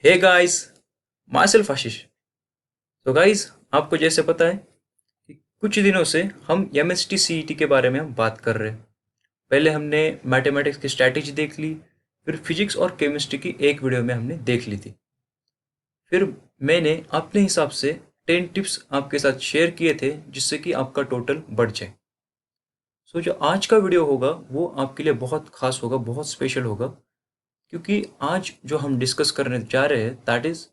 Hey guys, my self आशीष। तो guys, आपको जैसे पता है कि कुछ दिनों से हम एमएसटी सीईटी के बारे में हम बात कर रहे हैं। पहले हमने मैथमेटिक्स की स्ट्रैटेजी देख ली, फिर फिजिक्स और केमिस्ट्री की एक वीडियो में हमने देख ली थी। फिर मैंने अपने हिसाब से 10 टिप्स आपके साथ शेयर किए थे जिससे कि आपका टोटल बढ़ जाए। सो जो आज का वीडियो होगा वो आपके लिए बहुत खास होगा, बहुत स्पेशल होगा, क्योंकि आज जो हम डिस्कस करने जा रहे हैं that is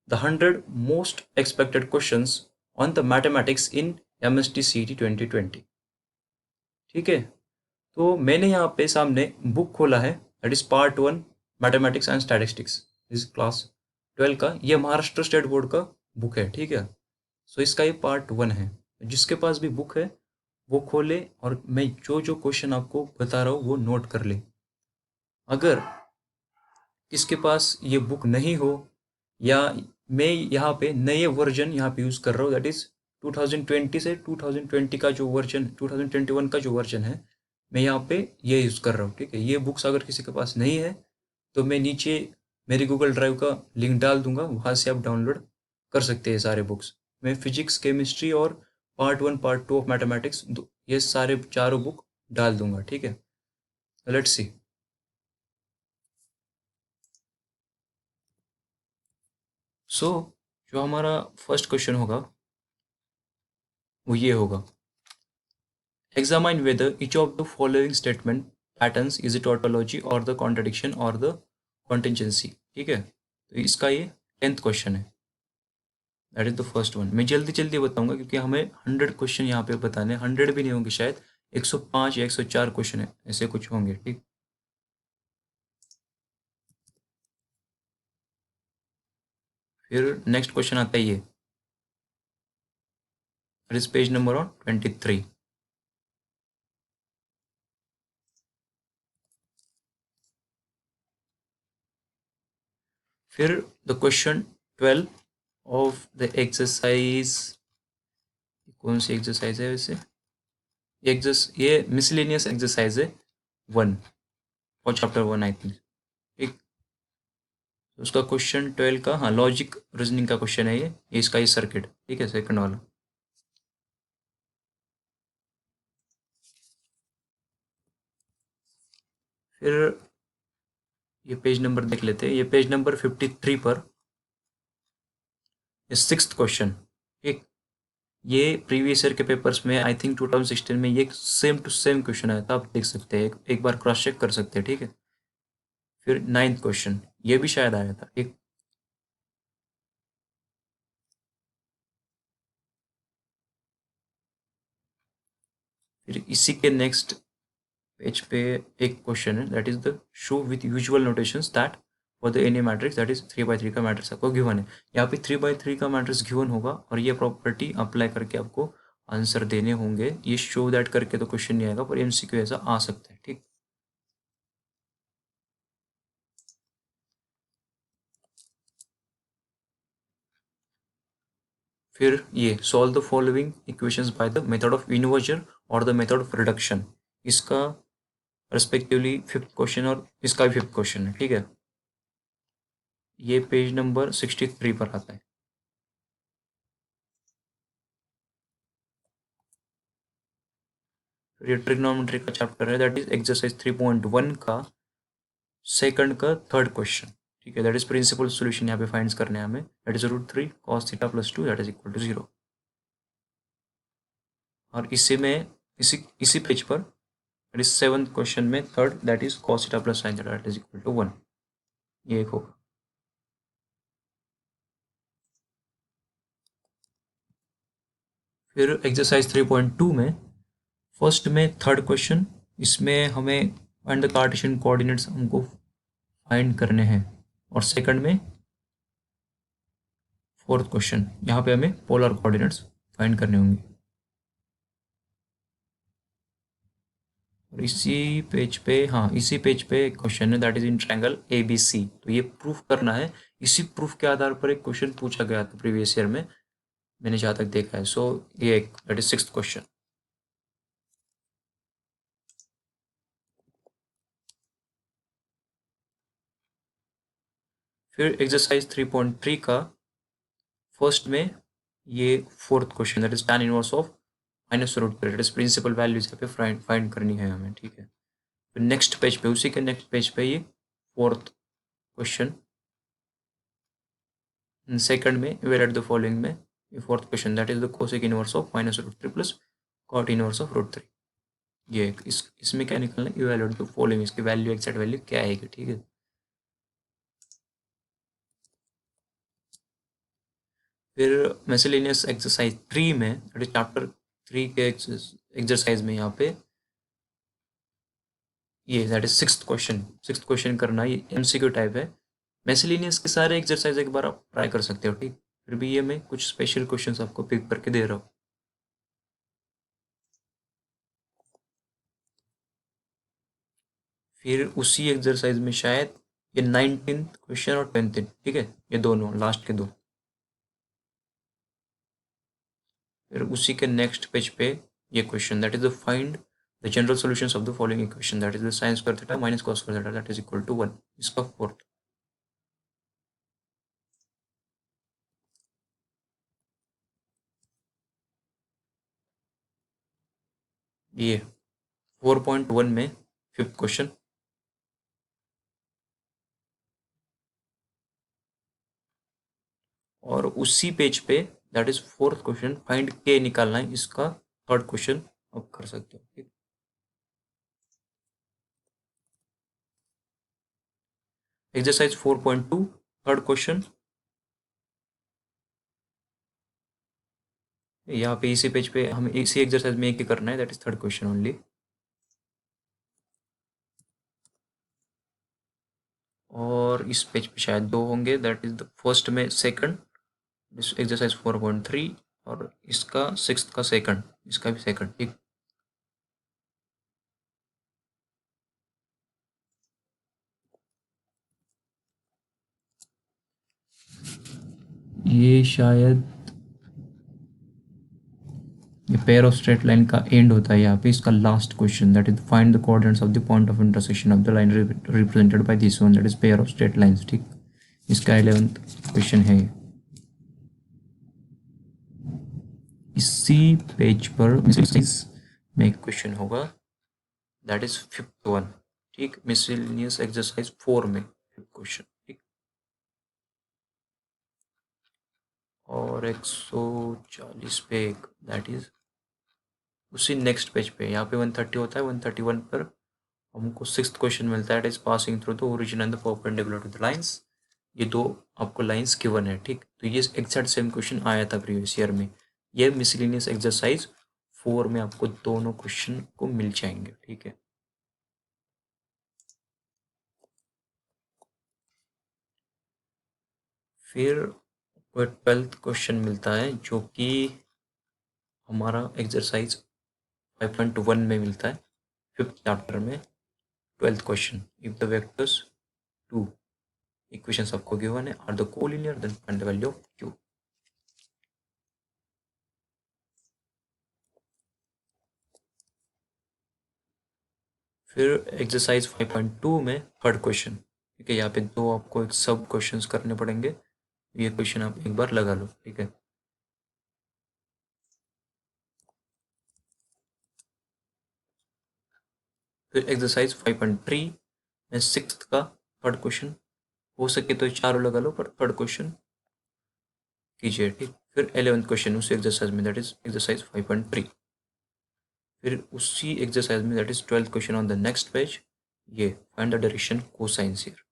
the 100 most expected questions on the mathematics in MST CET 2020। ठीक है, तो मैंने यहाँ पे सामने बुक खोला है, that is part 1 mathematics and statistics इस क्लास 12 का। ये महाराष्ट्र स्टेट बोर्ड का बुक है, ठीक है। सो इसका ये पार्ट 1 है। जिसके पास भी बुक है वो खोले और मैं जो जो क्वेश्चन आपको बता रहा हूँ वो नोट कर ले। अगर किसके पास ये बुक नहीं हो, या मैं यहाँ पे नए वर्जन यहाँ पे यूज़ कर रहा हूँ, दैट इज़ 2020 से 2020 का जो वर्जन, 2021 का जो वर्जन है, मैं यहाँ पे ये यूज़ कर रहा हूँ। ठीक है, ये बुक्स अगर किसी के पास नहीं है तो मैं नीचे मेरी गूगल ड्राइव का लिंक डाल दूंगा, वहाँ से आप डाउनलोड कर सकते हैं सारे बुक्स। मैं फिजिक्स, केमिस्ट्री और पार्ट 1 पार्ट 2 ऑफ मैथमेटिक्स, ये सारे चारों बुक डाल दूंगा। ठीक है, लेट्स सी। सो जो हमारा फर्स्ट क्वेश्चन होगा वो ये होगा, examine whether each of the following statement patterns is a tautology और द कॉन्ट्रडिक्शन और द कॉन्टिजेंसी। ठीक है, तो इसका ये 10th क्वेश्चन है, that is the first one. मैं जल्दी जल्दी बताऊंगा क्योंकि हमें 100 क्वेश्चन यहाँ पे बताने, 100 भी नहीं होंगे शायद, 105 या 104 क्वेश्चन है, ऐसे कुछ होंगे। ठीक, फिर नेक्स्ट क्वेश्चन आता है ये, इस पेज नंबर ऑन 23। फिर the question 12 of the exercise, कौन सी एक्सरसाइज है वैसे, ये मिसलेनियस एक्सरसाइज है 1 और चैप्टर 1 आई थिंक। ठीक, तो उसका क्वेश्चन 12 का, हाँ, लॉजिक रीजनिंग का क्वेश्चन है ये इसका ये सर्किट। ठीक है, सेकंड वाला। फिर ये पेज नंबर देख लेते हैं, ये पेज नंबर 53 पर सिक्स्थ क्वेश्चन। ठीक, ये प्रीवियस ईयर के पेपर्स में आई थिंक 2016 में ये सेम टू सेम क्वेश्चन आया था, आप देख सकते हैं, एक बार क्रॉस चेक कर सकते हैं। ठीक है, फिर नाइन्थ क्वेश्चन ये भी शायद आया था। ठीक, फिर इसी के नेक्स्ट पेज पे एक क्वेश्चन है, that is the show with usual notations that for the any matrix that is 3 by 3 का मैट्रिक्स आपको गिवन है। यहाँ पे 3 by 3 का मैट्रिक्स गिवन होगा और ये प्रॉपर्टी अप्लाई करके आपको आंसर देने होंगे। ये शो दैट करके तो क्वेश्चन नहीं आएगा, पर एमसीक्यू ऐसा आ सकता है। ठीक, फिर ये solve the following equations by the method of inversion और द मेथड ऑफ रिडक्शन, इसका रेस्पेक्टिवली फिफ्थ क्वेश्चन और इसका भी फिफ्थ क्वेश्चन है। ठीक है, ये पेज नंबर 63 पर आता है। फिर ये ट्रिग्नोमेट्री का चैप्टर है, दैट इज एक्सरसाइज 3.1 का सेकंड का थर्ड क्वेश्चन। ठीक है, दैट इज प्रिंसिपल सॉल्यूशन यहाँ पे फाइंड करने हैं हमें, that is √3 cos theta plus 2 that is equal to 0। और इसी में इसी पेज पर दैट इज सेवंथ क्वेश्चन में third, that is cos theta plus sin theta that is equal to 1। ये एक होगा। फिर एक्सरसाइज 3.2 में फर्स्ट में थर्ड क्वेश्चन, इसमें हमें फाइंड द कार्टेशियन कोऑर्डिनेट्स हमको फाइंड करने हैं, और सेकंड में फोर्थ क्वेश्चन, यहाँ पे हमें पोलर कोऑर्डिनेट्स फाइंड करने होंगे। और इसी पेज पे, हाँ, इसी पेज पे एक क्वेश्चन है, that is in triangle A B C, तो ये प्रूफ करना है। इसी प्रूफ के आधार पर एक क्वेश्चन पूछा गया था प्रीवियस ईयर में, मैंने जहाँ तक देखा है। सो ये एक, दैट इज सिक्स्थ क्वेश्चन। फिर एक्सरसाइज 3.3 का फर्स्ट में ये fourth question, that is tan inverse of minus root 3, that is principal values यहाँ पे फाइंड करनी है हमें, ठीक है। फिर नेक्स्ट पेज पे, उसी के नेक्स्ट पेज पे ये फोर्थ क्वेश्चन, सेकंड में इवैल्यूएट द फॉलोइंग में ये fourth question, that is the cosec inverse of minus root 3 plus cot inverse of root 3। ये इसमें क्या निकलना है, इवैल्यूएट द फॉलोइंग, इसकी वैल्यू एक्सैक्ट वैल्यू क्या आएगी, ठीक है। फिर मिसलेनियस एक्सरसाइज 3 में, दैट इज चैप्टर 3 के एक्सरसाइज में यहाँ पे ये दैट इज सिक्स्थ क्वेश्चन करना, ये एमसीक्यू टाइप है। मिसलेनियस के सारे एक्सरसाइज एक बार आप ट्राई कर सकते हो, ठीक। फिर भी ये मैं कुछ स्पेशल क्वेश्चंस आपको पिक करके दे रहा हूँ। फिर उसी एक्सरसाइज में शायद ये 19th क्वेश्चन और 10th, ठीक है, ये दोनों लास्ट के दो। फिर उसी के नेक्स्ट पेज पे ये question, that is the find the general solutions of the following equation, that is the sine square theta minus cos square theta that is equal to 1, इसका फोर्थ। ये 4.1 में फिफ्थ क्वेश्चन, और उसी page पे that is fourth question, find के निकालना है, इसका थर्ड क्वेश्चन आप कर सकते हो, ठीक। एक्सरसाइज 4.2 थर्ड क्वेश्चन, यहाँ पे इसी पेज पे हमें इसी एक्सरसाइज में एक ही करना है, that is third question only. और इस पेज पे शायद दो होंगे, दैट इज द फर्स्ट में सेकंड, एक्सरसाइज 4.3, और इसका सिक्स्थ का सेकंड, इसका भी सेकंड, ठीक। ये शायद ये पेयर ऑफ स्ट्रेट लाइन का एंड होता है यहाँ पे, इसका last question, that is find the coordinates of the point of intersection of the line represented by this one, that is pair of straight lines, ठीक। इसका 11th क्वेश्चन है। इसी पेज पर में एक क्वेश्चन होगा, दैट इज फिफ्थ वन, ठीक, miscellaneous exercise 4 में फिफ्थ क्वेश्चन, ठीक। और 140 पे एक, दैट इज उसी नेक्स्ट पेज पे, यहाँ पे 130 होता है, 131 पर हमको सिक्स्थ क्वेश्चन मिलता है, it is passing through the origin and the perpendicular to the lines. ये दो आपको लाइंस गिवन है, ठीक। तो ये एग्जैक्ट सेम क्वेश्चन आया था प्रीवियस ईयर में। ये मिसलेनियस एक्सरसाइज 4 में आपको दोनों क्वेश्चन को मिल जाएंगे, ठीक है। फिर 12th क्वेश्चन मिलता है, जो कि हमारा एक्सरसाइज 5.1 में मिलता है, फिफ्थ चैप्टर में 12th question, if the vectors 2 equations आपको गिवन है are the collinear then find the value of q। फिर एक्सरसाइज 5.2 में थर्ड क्वेश्चन, ठीक है, यहाँ पे दो आपको एक सब क्वेश्चंस करने पड़ेंगे, ये क्वेश्चन आप एक बार लगा लो, ठीक है। फिर एक्सरसाइज 5.3 में सिक्स्थ का थर्ड क्वेश्चन, हो सके तो चारों लगा लो, पर थर्ड क्वेश्चन कीजिए, ठीक। फिर 11th क्वेश्चन उसी एक्सरसाइज में, दैट इज एक्सरसाइज 5.3। फिर उसी एक्सरसाइज में, that is 12th question on the next page, ये find the direction cosines here.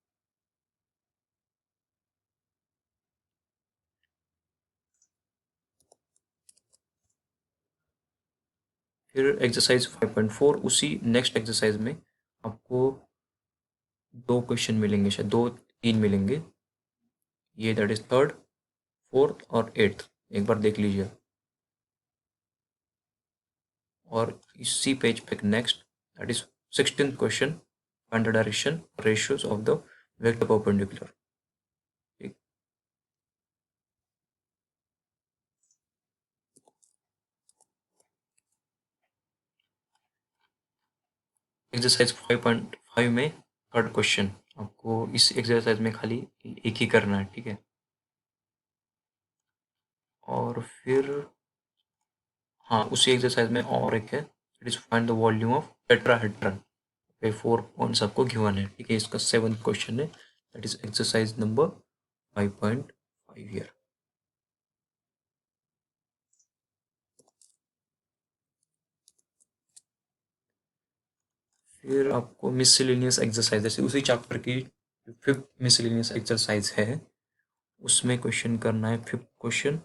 फिर एक्सरसाइज 5.4 उसी नेक्स्ट एक्सरसाइज में आपको दो क्वेश्चन मिलेंगे, शायद दो तीन मिलेंगे, ये दैट इज थर्ड, फोर्थ और एट्थ, एक बार देख लीजिए। और इसी पेज पे next, that is 16th question, find the direction ratios of the vector perpendicular, ठीक। एक्सरसाइज 5.5 में थर्ड क्वेश्चन आपको इस एक्सरसाइज में खाली एक ही करना है, ठीक है। और फिर हाँ, उसी एक्सरसाइज में और एक है, it is find the volume of tetrahedron पे 4 पॉइंट्स आपको गिवन है, ठीक है। इसका 7th क्वेश्चन है, that is exercise number 5.5 year. फिर आपको मिसलेनियस एक्सरसाइज, जैसे उसी चैप्टर की 5th मिसलेनियस एक्सरसाइज है, उसमें क्वेश्चन करना है 5th क्वेश्चन,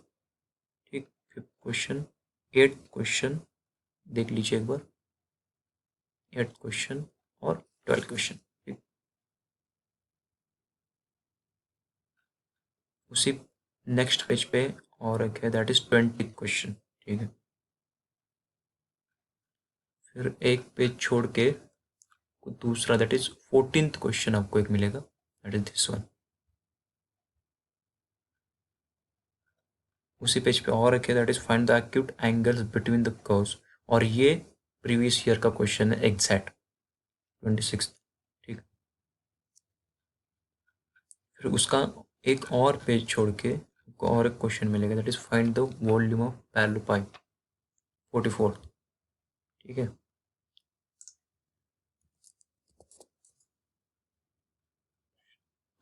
ठीक। 5th क्वेश्चन, 8th क्वेश्चन देख लीजिए एक बार, 8th क्वेश्चन और 12th क्वेश्चन, ठीक। उसी नेक्स्ट पेज पे और एक है, दैट इज 20th क्वेश्चन, ठीक है। फिर एक पेज छोड़ के दूसरा, दैट इज 14th क्वेश्चन आपको एक मिलेगा, दैट इज दिस वन। उसी पेज पे और एक है, that is find the acute angles between the curves, और ये प्रीवियस ईयर का क्वेश्चन है, एग्जैक्ट 26, ठीक। फिर उसका एक और पेज छोड़ के आपको और एक क्वेश्चन मिलेगा, that is find the volume of parallel pipe, 44, ठीक है।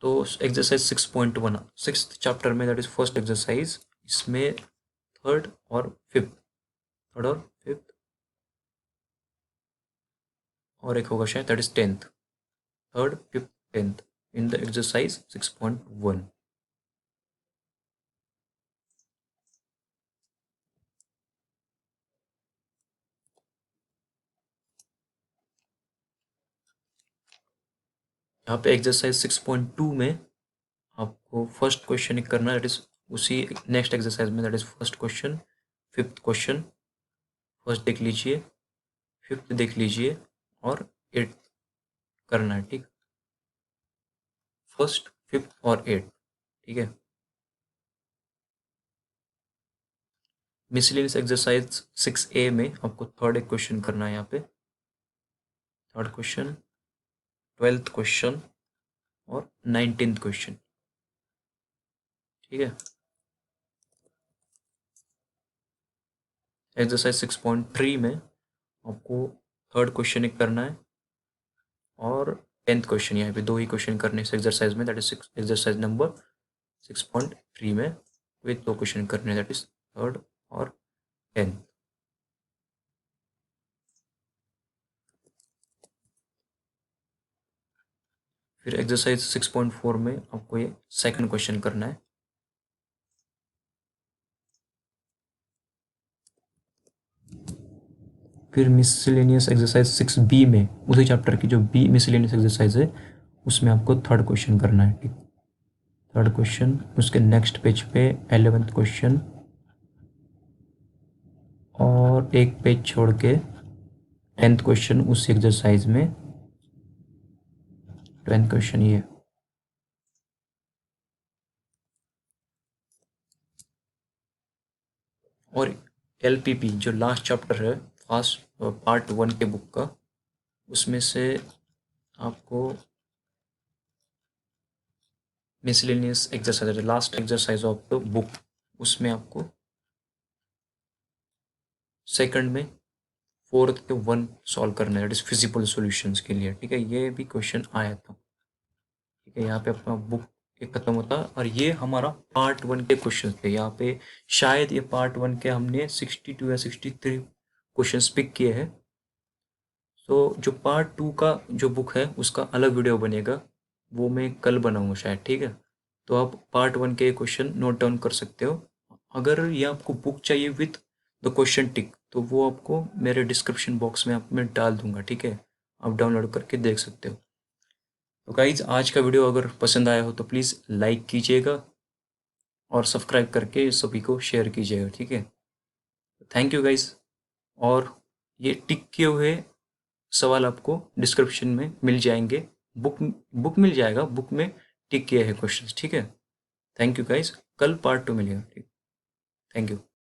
तो एक्सरसाइज 6.1, 6th चैप्टर में, दैट इज फर्स्ट एक्सरसाइज, इसमें थर्ड और फिफ्थ, थर्ड और फिफ्थ और एक होगा शायद, that is 10th, third fifth 10th in the exercise 6.1। यहाँ पे एक्सरसाइज 6.2 में आपको फर्स्ट क्वेश्चन एक करना है, दैट इज उसी नेक्स्ट एक्सरसाइज में, that is first question, fifth question first देख लीजिए, फिफ्थ देख लीजिए और एट्थ करना है, ठीक। फर्स्ट, फिफ्थ और एट्थ, ठीक है। मिसलेनियस एक्सरसाइज 6A में आपको थर्ड एक क्वेश्चन करना है, यहाँ पे थर्ड क्वेश्चन, 12th क्वेश्चन और 19th क्वेश्चन, ठीक है। एक्सरसाइज 6.3 में आपको थर्ड क्वेश्चन एक करना है और 10th क्वेश्चन, यहाँ पे दो ही क्वेश्चन करने इस एक्सरसाइज में, दैट इज एक्सरसाइज नंबर 6.3 में विद दो क्वेश्चन करने, दैट इज थर्ड और 10th। फिर एक्सरसाइज 6.4 में आपको ये सेकंड क्वेश्चन करना है। फिर मिसलेनियस एक्सरसाइज 6B में, उसी चैप्टर की जो बी मिसलेनियस एक्सरसाइज है, उसमें आपको थर्ड क्वेश्चन करना है, ठीक। थर्ड क्वेश्चन, उसके नेक्स्ट पेज पे 11th क्वेश्चन और एक पेज छोड़ के 10th क्वेश्चन उस एक्सरसाइज में, 10th क्वेश्चन ये। और LPP जो लास्ट चैप्टर है, फास्ट पार्ट 1 के बुक का, उसमें से आपको miscellaneous exercise, last exercise of the book, उसमें आपको सेकंड में फोर्थ के 1 सॉल्व करना है, दैट इज फिजिबल सॉल्यूशंस के लिए, ठीक है। ये भी क्वेश्चन आया था, ठीक है। यहाँ पे अपना बुक एक खत्म होता है, और ये हमारा पार्ट 1 के क्वेश्चन थे। यहाँ पे शायद ये पार्ट 1 के हमने 62 या 63 क्वेश्चन पिक किए हैं। तो जो पार्ट 2 का जो बुक है, उसका अलग वीडियो बनेगा, वो मैं कल बनाऊंगा शायद, ठीक है। तो आप पार्ट 1 के क्वेश्चन नोट डाउन कर सकते हो। अगर ये आपको बुक चाहिए विथ द क्वेश्चन टिक, तो वो आपको मेरे डिस्क्रिप्शन बॉक्स में मैं डाल दूंगा, ठीक है। आप डाउनलोड करके देख सकते हो। तो गाइज, आज का वीडियो अगर पसंद आया हो तो प्लीज़ लाइक कीजिएगा और सब्सक्राइब करके सभी को शेयर कीजिएगा, ठीक है। Thank you guys. और ये टिक किए हुए सवाल आपको डिस्क्रिप्शन में मिल जाएंगे, बुक बुक मिल जाएगा, बुक में टिक किए हैं क्वेश्चंस, ठीक है। थैंक यू गाइज, कल पार्ट 2 मिलेगा, ठीक। Thank you.